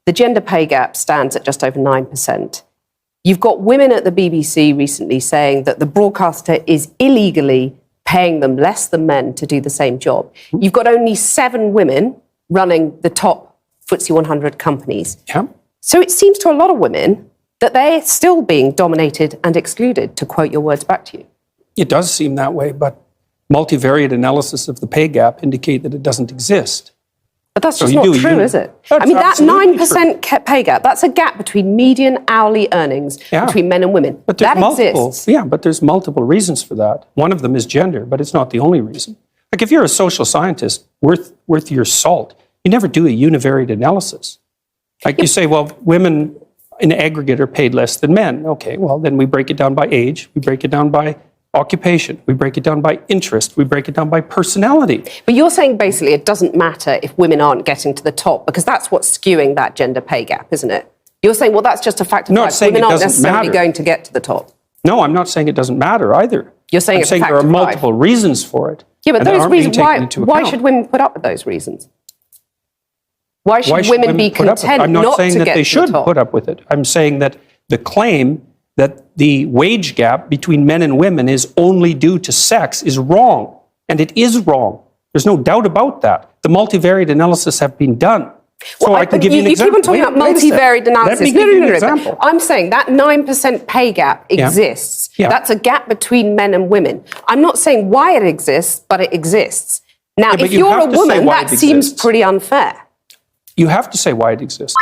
The gender pay gap stands at just over 9%. You've got women at the BBC recently saying that the broadcaster is illegally paying them less than men to do the same job. You've got only 7 women running the top FTSE 100 companies. Yeah. So it seems to a lot of women that they're still being dominated and excluded, to quote your words back to you. It does seem that way, but multivariate analysis of the pay gap indicate that it doesn't exist. But that's just not true, is it? I mean, that 9% pay gap, that's a gap between median hourly earnings between men and women. But that exists. Yeah, but there's multiple reasons for that. One of them is gender, but it's not the only reason. Like if you're a social scientist worth your salt, you never do a univariate analysis. Like you say, well, women in aggregate are paid less than men. Okay, well, then we break it down by age, we break it down by occupation, we break it down by interest, we break it down by personality. But you're saying basically it doesn't matter if women aren't getting to the top, because that's what's skewing that gender pay gap, isn't it? You're saying, well, that's just a fact of life. Women aren't necessarily going to get to the top. No, I'm not saying it doesn't matter either. You're saying I'm it's a fact there are of life. multiple reasons for it. Yeah, but those reasons, why should women put up with those reasons? Why should women be content I'm not not saying to that get they to the should top? put up with it. I'm saying that the claim that the wage gap between men and women is only due to sex is wrong. And it is wrong. There's no doubt about that. The multivariate analysis have been done. So I can give you an example. You keep on talking about multivariate analysis. Let me give you an example. I'm saying that 9% pay gap exists. Yeah. That's a gap between men and women. I'm not saying why it exists, but it exists. Now, if you're a woman, that seems pretty unfair. You have to say why it exists.